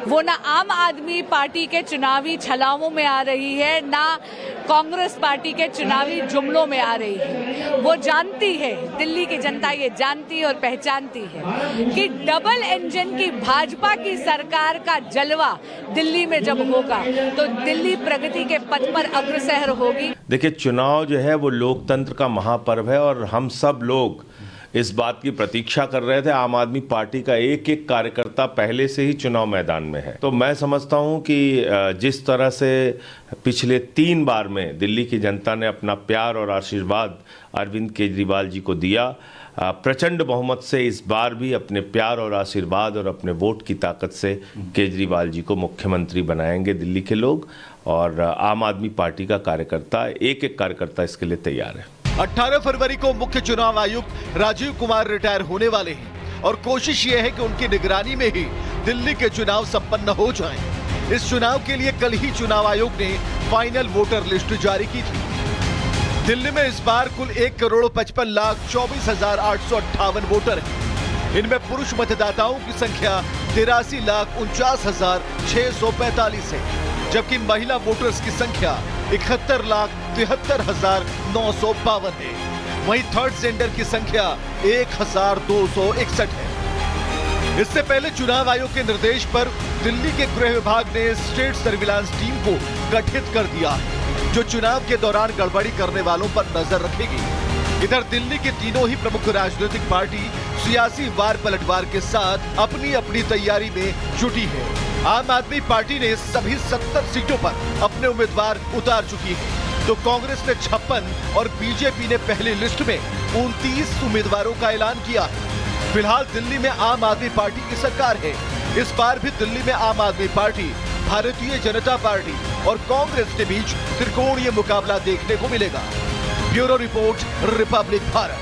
वो ना आम आदमी पार्टी के चुनावी छलावों में आ रही है, ना कांग्रेस पार्टी के चुनावी जुमलों में आ रही है। वो जानती है, दिल्ली की जनता ये जानती है और पहचानती है कि डबल इंजन की भाजपा की सरकार का जलवा दिल्ली में जब होगा तो दिल्ली प्रगति के पथ पर अग्रसर होगी। देखिए, चुनाव जो है वो लोकतंत्र का महापर्व है और हम सब लोग इस बात की प्रतीक्षा कर रहे थे। आम आदमी पार्टी का एक एक कार्यकर्ता पहले से ही चुनाव मैदान में है। तो मैं समझता हूं कि जिस तरह से पिछले 3 बार में दिल्ली की जनता ने अपना प्यार और आशीर्वाद अरविंद केजरीवाल जी को दिया, प्रचंड बहुमत से इस बार भी अपने प्यार और आशीर्वाद और अपने वोट की ताकत से केजरीवाल जी को मुख्यमंत्री बनाएंगे दिल्ली के लोग। और आम आदमी पार्टी का कार्यकर्ता, एक एक कार्यकर्ता इसके लिए तैयार है। 18 फरवरी को मुख्य चुनाव आयुक्त राजीव कुमार रिटायर होने वाले हैं और कोशिश ये है कि उनकी निगरानी में ही दिल्ली के चुनाव संपन्न हो जाएं। इस चुनाव के लिए कल ही चुनाव आयोग ने फाइनल वोटर लिस्ट जारी की थी। दिल्ली में इस बार कुल 1,55,24,858 वोटर हैं। इनमें पुरुष मतदाताओं की संख्या 83,49,645 है, जबकि महिला वोटर्स की संख्या 71,73,952 है। वहीं थर्ड जेंडर की संख्या 1,261 है। इससे पहले चुनाव आयोग के निर्देश पर दिल्ली के गृह विभाग ने स्टेट सर्विलांस टीम को गठित कर दिया है, जो चुनाव के दौरान गड़बड़ी करने वालों पर नजर रखेगी। इधर दिल्ली की तीनों ही प्रमुख राजनीतिक पार्टी सियासी वार पलटवार के साथ अपनी अपनी तैयारी में जुटी है। आम आदमी पार्टी ने सभी 70 सीटों पर अपने उम्मीदवार उतार चुकी है, तो कांग्रेस ने 56 और बीजेपी ने पहली लिस्ट में 29 उम्मीदवारों का ऐलान किया है। फिलहाल दिल्ली में आम आदमी पार्टी की सरकार है। इस बार भी दिल्ली में आम आदमी पार्टी, भारतीय जनता पार्टी और कांग्रेस के बीच त्रिकोणीय मुकाबला देखने को मिलेगा। Bureau report, Republic Bharat.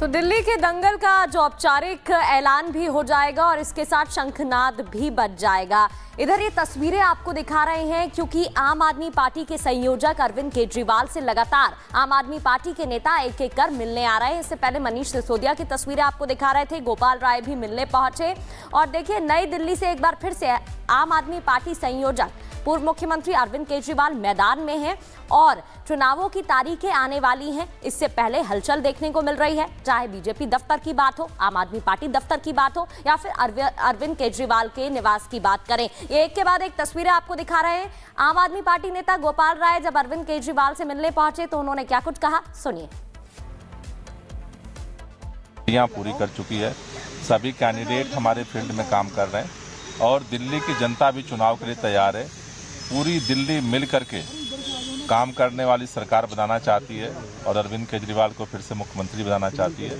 तो दिल्ली के दंगल का जो औपचारिक ऐलान भी हो जाएगा और इसके साथ शंखनाद भी बज जाएगा। इधर ये तस्वीरें आपको दिखा रहे हैं क्योंकि आम आदमी पार्टी के संयोजक अरविंद केजरीवाल से लगातार आम आदमी पार्टी के नेता एक एक कर मिलने आ रहे हैं। इससे पहले मनीष सिसोदिया की तस्वीरें आपको दिखा रहे थे, गोपाल राय भी मिलने पहुंचे। और देखिए, नई दिल्ली से एक बार फिर से आम आदमी पार्टी संयोजक पूर्व मुख्यमंत्री अरविंद केजरीवाल मैदान में हैं और चुनावों की तारीखें आने वाली हैं। इससे पहले हलचल देखने को मिल रही है, चाहे बीजेपी दफ्तर की बात हो, आम आदमी पार्टी दफ्तर की बात हो या फिर अरविंद केजरीवाल के निवास की बात करें। ये एक के बाद एक तस्वीरें आपको दिखा रहे हैं। आम आदमी पार्टी नेता गोपाल राय जब अरविंद केजरीवाल से मिलने पहुंचे तो उन्होंने क्या कुछ कहा, सुनिए। पूरी कर चुकी है, सभी कैंडिडेट हमारे फील्ड में काम कर रहे हैं और दिल्ली की जनता भी चुनाव के लिए तैयार है। पूरी दिल्ली मिल करके काम करने वाली सरकार बनाना चाहती है और अरविंद केजरीवाल को फिर से मुख्यमंत्री बनाना चाहती है।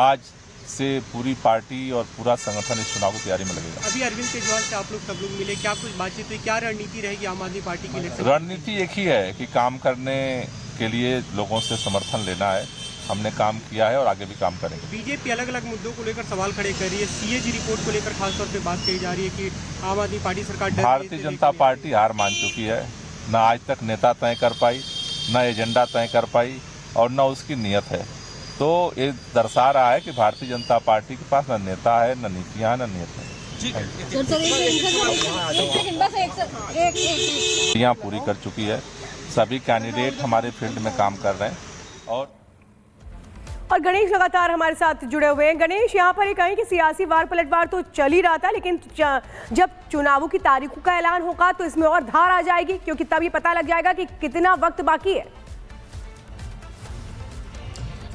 आज से पूरी पार्टी और पूरा संगठन इस चुनाव की तैयारी में लगेगा। अभी अरविंद केजरीवाल से आप लोग सब लोग मिले, क्या कुछ बातचीत हुई, क्या रणनीति रहेगी आम आदमी पार्टी की? रणनीति एक ही है कि काम करने के लिए लोगों से समर्थन लेना है। हमने काम किया है और आगे भी काम करेंगे। बीजेपी अलग अलग मुद्दों को लेकर सवाल खड़े कर रही है। सीएजी रिपोर्ट को लेकर खासतौर पे बात कही जा रही है कि आम आदमी पार्टी सरकार भारतीय जनता पार्टी हार मान चुकी है। न आज तक नेता तय कर पाई, न एजेंडा तय कर पाई और न उसकी नीयत है। तो ये दर्शा रहा है कि भारतीय जनता पार्टी के पास न नेता है, न नीतियाँ, न नीयत है। पूरी कर चुकी है, सभी कैंडिडेट हमारे फील्ड में काम कर रहे हैं। और गणेश लगातार हमारे साथ जुड़े हुए हैं। गणेश, यहाँ पर ये कहें कि सियासी वार पलटवार तो चल ही रहा था, लेकिन जब चुनावों की तारीखों का ऐलान होगा तो इसमें और धार आ जाएगी, क्योंकि तब ये पता लग जाएगा कि कितना वक्त बाकी है।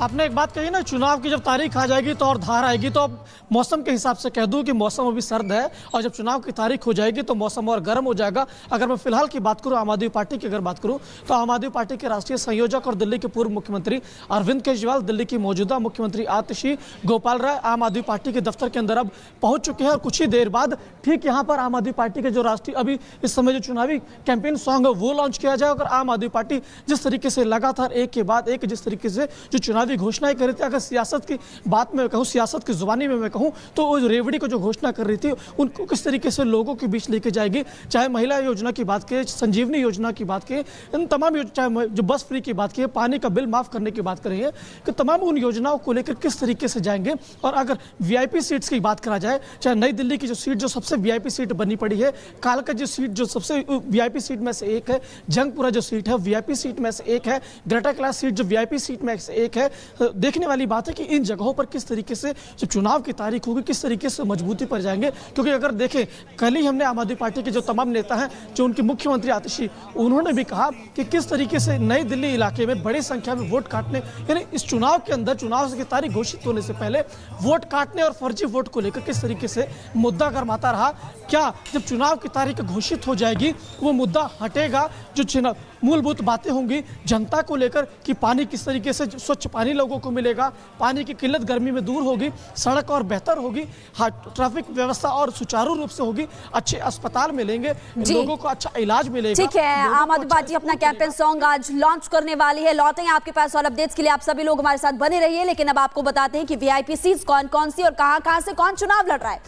आपने एक बात कही ना, चुनाव की जब तारीख आ जाएगी तो और धार आएगी। तो अब मौसम के हिसाब से कह दूं कि मौसम अभी सर्द है और जब चुनाव की तारीख हो जाएगी तो मौसम और गर्म हो जाएगा। अगर मैं फिलहाल की बात करूं, आम आदमी पार्टी की अगर बात करूं, तो आम आदमी पार्टी के राष्ट्रीय संयोजक और दिल्ली के पूर्व मुख्यमंत्री अरविंद केजरीवाल, दिल्ली की मौजूदा मुख्यमंत्री आतिशी गोपाल राय आम आदमी पार्टी के दफ्तर के अंदर अब पहुंच चुके हैं। और कुछ ही देर बाद ठीक यहाँ पर आम आदमी पार्टी के जो राष्ट्रीय अभी इस समय जो चुनावी कैंपेन सॉन्ग है वो लॉन्च किया जाएगा। और आम आदमी पार्टी जिस तरीके से लगातार एक के बाद एक जिस तरीके से जो चुनावी चुनावी घोषणाएं कर रहे थे। अगर सियासत की बात में कहूँ, सियासत की जुबानी में मैं कहूँ तो वो रेवड़ी को जो घोषणा कर रही थी उनको किस तरीके से लोगों के बीच लेके जाएगी, चाहे महिला योजना की बात करें, संजीवनी योजना की बात करें, इन तमाम चाहे जो बस फ्री की बात करें, पानी का बिल माफ करने की बात करें, कि तमाम उन योजनाओं को लेकर किस तरीके से जाएंगे। और अगर वीआईपी सीट्स की बात करा जाए, चाहे नई दिल्ली की जो सीट जो सबसे वीआईपी सीट बनी पड़ी है, कालका जो सीट जो सबसे वीआईपी सीट में से एक है, जंगपुरा जो सीट है वीआईपी सीट में से एक है, ग्रेटर क्लास सीट जो वीआईपी सीट में से एक है। देखने वाली बात है कि इन जगहों पर किस तरीके से जो चुनाव की तारीख होगी किस तरीके से मजबूती पर जाएंगे। क्योंकि अगर देखें, कल ही हमने आम आदमी पार्टी के जो तमाम नेता हैं, जो उनके मुख्यमंत्री आतिशी, उन्होंने भी कहा कि किस तरीके से नई दिल्ली इलाके में बड़ी संख्या में वोट काटने, यानी इस चुनाव के अंदर चुनाव की तारीख घोषित होने से पहले वोट काटने और फर्जी वोट को लेकर किस तरीके से मुद्दा गरमाता रहा। क्या जब चुनाव की तारीख घोषित हो जाएगी वो मुद्दा हटेगा? जो चुनाव मूलभूत बातें होंगी जनता को लेकर कि पानी किस तरीके से स्वच्छ पानी लोगों को मिलेगा, पानी की किल्लत गर्मी में दूर होगी, सड़क और बेहतर होगी, ट्रैफिक व्यवस्था और सुचारू रूप से होगी, अच्छे अस्पताल मिलेंगे, लोगों को अच्छा इलाज मिलेगा। ठीक है, आम आदमी पार्टी अपना कैंपेन सॉन्ग आज लॉन्च करने वाली है। लौटेंगे आपके पास और अपडेट्स के लिए आप सभी लोग हमारे साथ बने रहिए। लेकिन अब आपको बताते हैं कि वीआईपी सीट्स कौन कौन सी और कहां से कौन चुनाव लड़ रहा है।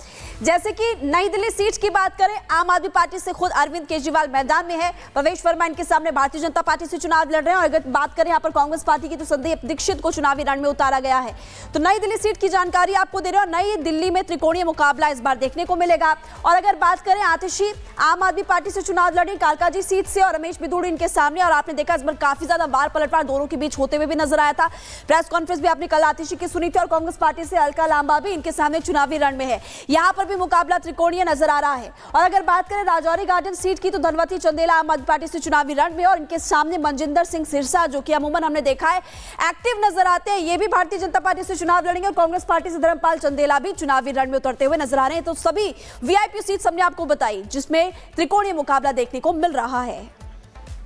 जैसे कि नई दिल्ली सीट की बात करें, आम आदमी पार्टी से खुद अरविंद केजरीवाल मैदान में है, प्रवेश वर्मा इनके सामने भारतीय जनता पार्टी से चुनाव लड़ रहे हैं। और अगर बात करें यहाँ पर कांग्रेस पार्टी की तो संदीप दीक्षित को चुनावी रण में उतारा गया है। तो नई दिल्ली सीट की जानकारी आपको दे रहे हैं। नई दिल्ली में त्रिकोणीय मुकाबला इस बार देखने को मिलेगा। और अगर बात करें, आतिशी आम आदमी पार्टी से चुनाव लड़ी कालका जी सीट से और रमेश बिधूड़ी इनके सामने। और आपने देखा इस बार काफी ज्यादा वार पलटवार दोनों के बीच होते हुए भी नजर आया था। प्रेस कॉन्फ्रेंस भी आपने कल आतिशी की सुनी थी। और कांग्रेस पार्टी से अलका लांबा भी इनके सामने चुनावी रण में है। यहाँ पर भी मुकाबला त्रिकोणीय नजर आ रहा है। और अगर बात करें राजौरी गार्डन सीट की तो धनवती चंदेला आम आदमी पार्टी से चुनावी रण में और इनके सामने मनजिंदर सिंह सिरसा, जो कि अमूमन हमने देखा है एक्टिव नजर आते हैं, ये भी भारतीय जनता पार्टी से चुनाव लड़ेंगे। और कांग्रेस पार्टी से धर्मपाल चंदेला भी चुनावी रण में उतरते हुए नजर आ रहे हैं। तो सभी वीआईपी सीट हमने आपको बताई जिसमें त्रिकोणीय मुकाबला देखने को मिल रहा है।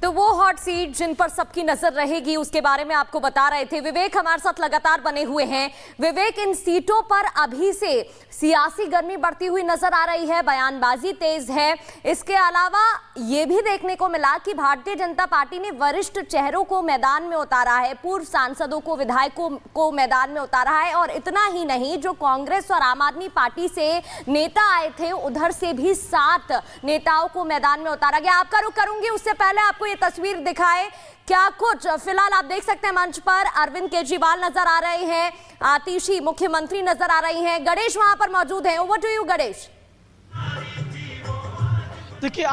तो वो हॉट सीट जिन पर सबकी नजर रहेगी उसके बारे में आपको बता रहे थे विवेक, हमारे साथ लगातार बने हुए हैं। विवेक, इन सीटों पर अभी से सियासी गर्मी बढ़ती हुई नजर आ रही है, बयानबाजी तेज है। इसके अलावा ये भी देखने को मिला कि भारतीय जनता पार्टी ने वरिष्ठ चेहरों को मैदान में उतारा है, पूर्व सांसदों को, विधायकों को मैदान में उतारा है। और इतना ही नहीं, जो कांग्रेस और आम आदमी पार्टी से नेता आए थे उधर से भी 7 नेताओं को मैदान में उतारा गया। आपका रुख करूंगी, उससे पहले आपको तस्वीर दिखाए क्या कुछ फिलहाल आप देख सकते हैं। मंच पर अरविंद केजरीवाल नजर आ रहे हैं, आतिशी मुख्यमंत्री नजर आ रही हैं, गणेश वहां पर मौजूद हैं। Over to you Ganesh. देखिए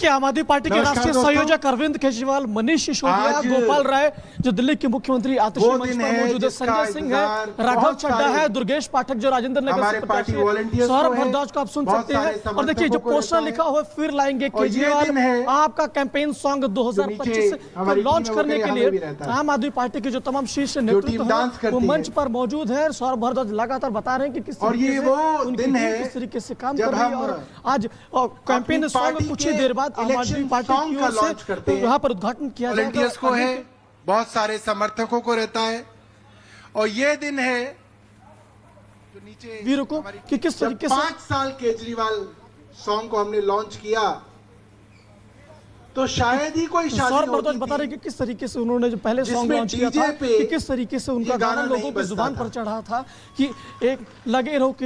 आम आदमी पार्टी के राष्ट्रीय संयोजक अरविंद केजरीवाल, मनीष सिसोदिया, गोपाल राय जो दिल्ली के मुख्यमंत्री आतिशी मंच पर मौजूद है, संजय सिंह है, राघव चड्ढा है, दुर्गेश पाठक जो राजेंद्र नगर से प्रत्याशी है, सौरभ भारद्वाज को आप सुन सकते हैं। और देखिए जो पोस्टर लिखा हुआ है, फिर लाएंगे केजरीवाल, आपका कैंपेन सॉन्ग 2025 को लॉन्च करने के लिए आम आदमी पार्टी के जो तमाम शीर्ष नेतृत्व है वो मंच पर मौजूद है। सौरभ भारद्वाज लगातार बता रहे हैं कि किस तरीके से काम कर रही है। और आज कैंपेन सॉन्ग कुछ ही देर बाद आम आदमी पार्टी की ओर से यहाँ पर उद्घाटन किया जाएगा। को है, बहुत सारे समर्थकों को रहता है। और ये दिन है जो नीचे वीरों को कि किस तरीके से 5 साल केजरीवाल सॉन्ग को हमने लॉन्च किया तो शायद ही कोई शादी सौरभ भारद्वाज बता रहे कि किस तरीके से उन्होंने जो पहले सॉन्ग लॉन्च किया था कि किस तरीके से उनका गाना लोगों की जुबान पर चढ़ा था कि एक लगे रहो कि